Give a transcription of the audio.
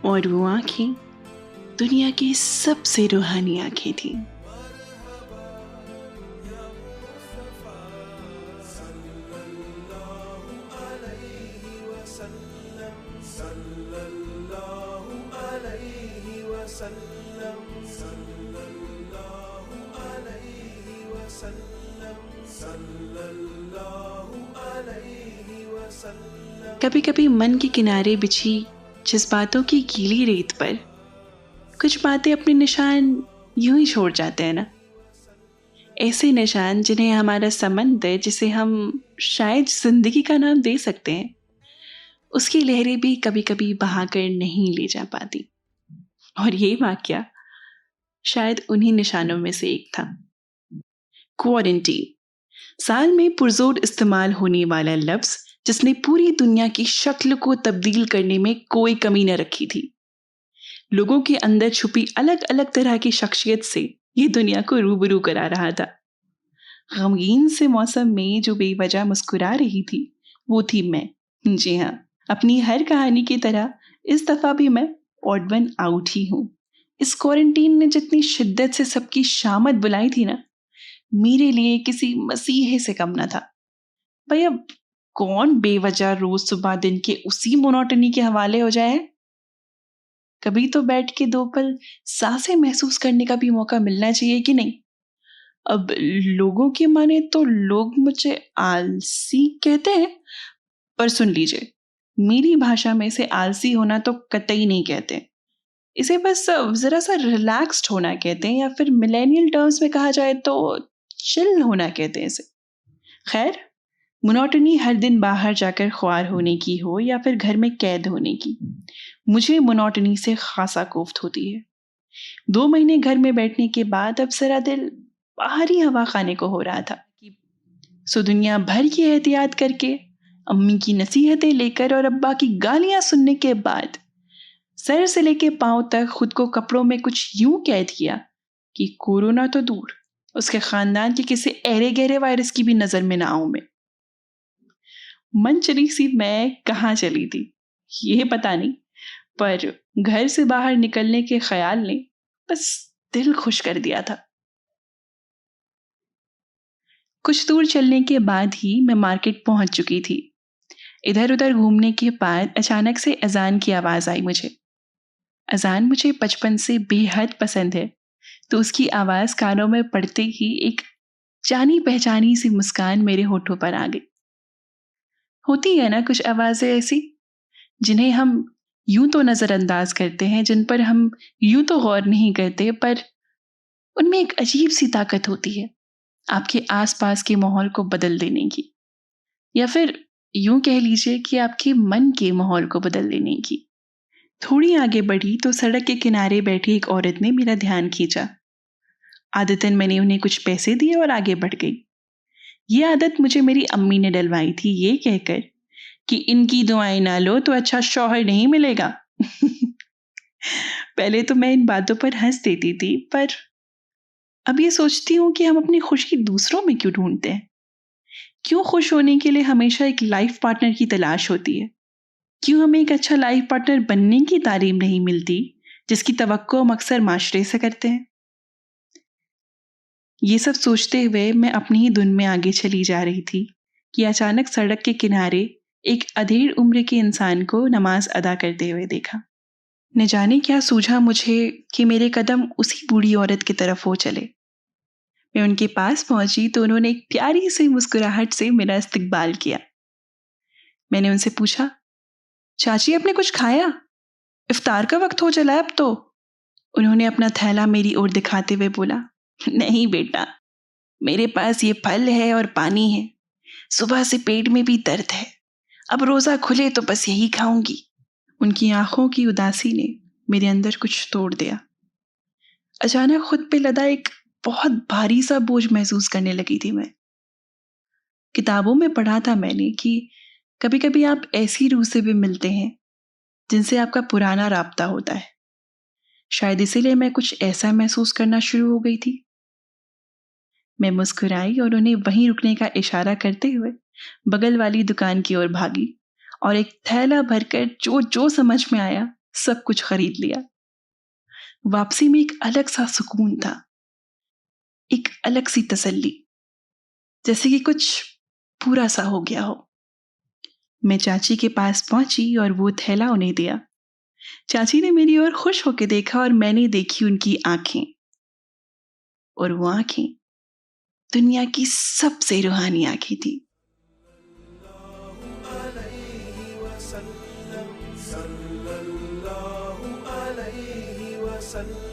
और वो आंखें दुनिया की सबसे रूहानी आंखें थीं। कभी कभी मन के किनारे बिछी जज्बातों की गीली रेत पर कुछ बातें अपने निशान यूं ही छोड़ जाते हैं ना। ऐसे निशान जिन्हें हमारा समंदर, जिसे हम शायद जिंदगी का नाम दे सकते हैं, उसकी लहरें भी कभी कभी बहाकर नहीं ले जा पाती। और ये वाकया शायद उन्हीं निशानों में से एक था। क्वारंटीन, साल में पुरजोर इस्तेमाल होने वाला लफ्ज जिसने पूरी दुनिया की शक्ल को तब्दील करने में कोई कमी न रखी थी। लोगों के अंदर छुपी अलग अलग तरह की शख्सियत से ये दुनिया को रूबरू करा रहा था। गमगीन से मौसम में जो बेवजह मुस्कुरा रही थी, वो थी मैं। जी हाँ, अपनी हर कहानी की तरह इस दफा भी मैं ऑड वन आउट ही हूँ। इस क्वारंटीन ने जितनी शिद्दत से सबकी शामत बुलाई थी ना, मेरे लिए किसी मसीहे से कम न था। भाई अब कौन बेवजह रोज सुबह दिन के उसी मोनोटनी के हवाले हो जाए। कभी तो बैठ के दो पल सांसें महसूस करने का भी मौका मिलना चाहिए कि नहीं। अब लोगों की माने तो लोग मुझे आलसी कहते हैं, पर सुन लीजिए, मेरी भाषा में इसे आलसी होना तो कतई नहीं कहते। इसे बस जरा सा रिलैक्स्ड होना कहते हैं, या फिर मिलेनियल टर्म्स में कहा जाए तो चिल होना कहते हैं इसे। खैर, मोनोटनी हर दिन बाहर जाकर ख्वार होने की हो या फिर घर में कैद होने की, मुझे मोनोटनी से खासा कोफ्त होती है। 2 महीने घर में बैठने के बाद अब जरा दिल बाहरी हवा खाने को हो रहा था। सो दुनिया भर की एहतियात करके, अम्मी की नसीहतें लेकर और अब्बा की गालियां सुनने के बाद सर से लेके पांव तक खुद को कपड़ों में कुछ यूं कैद किया कि कोरोना तो दूर, उसके खानदान के किसी अहरे गहरे वायरस की भी नजर में ना आऊं मैं। मन चली सी मैं कहाँ चली थी ये पता नहीं, पर घर से बाहर निकलने के ख्याल ने बस दिल खुश कर दिया था। कुछ दूर चलने के बाद ही मैं मार्केट पहुंच चुकी थी। इधर उधर घूमने के बाद अचानक से अजान की आवाज आई मुझे। अजान मुझे बचपन से बेहद पसंद है, तो उसकी आवाज कानों में पड़ते ही एक जानी पहचानी सी मुस्कान मेरे होठों पर आ गई। होती है ना कुछ आवाजें ऐसी जिन्हें हम यूं तो नजरअंदाज करते हैं, जिन पर हम यूं तो गौर नहीं करते, पर उनमें एक अजीब सी ताकत होती है आपके आसपास के माहौल को बदल देने की, या फिर यूं कह लीजिए कि आपके मन के माहौल को बदल देने की। थोड़ी आगे बढ़ी तो सड़क के किनारे बैठी एक औरत ने मेरा ध्यान खींचा। आदतन मैंने उन्हें कुछ पैसे दिए और आगे बढ़ गई। ये आदत मुझे मेरी अम्मी ने डलवाई थी, ये कहकर कि इनकी दुआएं ना लो तो अच्छा शौहर नहीं मिलेगा। पहले तो मैं इन बातों पर हंस देती थी, पर अब ये सोचती हूँ कि हम अपनी खुशी दूसरों में क्यों ढूंढते हैं। क्यों खुश होने के लिए हमेशा एक लाइफ पार्टनर की तलाश होती है। क्यों हमें एक अच्छा लाइफ पार्टनर बनने की तालीम नहीं मिलती जिसकी तवक्को हम अक्सर माशरे से करते हैं। ये सब सोचते हुए मैं अपनी ही धुन में आगे चली जा रही थी कि अचानक सड़क के किनारे एक अधेड़ उम्र के इंसान को नमाज अदा करते हुए देखा। न जाने क्या सूझा मुझे कि मेरे कदम उसी बूढ़ी औरत की तरफ हो चले। मैं उनके पास पहुंची तो उन्होंने एक प्यारी सी मुस्कुराहट से मेरा इस्तकबाल किया। मैंने उनसे पूछा, चाची आपने कुछ खाया? इफ्तार का वक्त हो चला है अब तो। उन्होंने अपना थैला मेरी ओर दिखाते हुए बोला, नहीं बेटा, मेरे पास ये फल है और पानी है। सुबह से पेट में भी दर्द है, अब रोजा खुले तो बस यही खाऊंगी। उनकी आंखों की उदासी ने मेरे अंदर कुछ तोड़ दिया। अचानक खुद पे लदा एक बहुत भारी सा बोझ महसूस करने लगी थी मैं। किताबों में पढ़ा था मैंने कि कभी कभी आप ऐसी रूह से भी मिलते हैं जिनसे आपका पुराना राब्ता होता है। शायद इसीलिए मैं कुछ ऐसा महसूस करना शुरू हो गई थी। मैं मुस्कुराई और उन्हें वहीं रुकने का इशारा करते हुए बगल वाली दुकान की ओर भागी और एक थैला भरकर जो जो समझ में आया सब कुछ खरीद लिया। वापसी में एक अलग सा सुकून था, एक अलग सी तसल्ली, जैसे कि कुछ पूरा सा हो गया हो। मैं चाची के पास पहुंची और वो थैला उन्हें दिया। चाची ने मेरी ओर खुश होकर देखा और मैंने देखी उनकी आंखें, और वो आंखें दुनिया की सबसे रूहानी आंखें थी। सल्लल्लाहु अलैहि वसल्लम।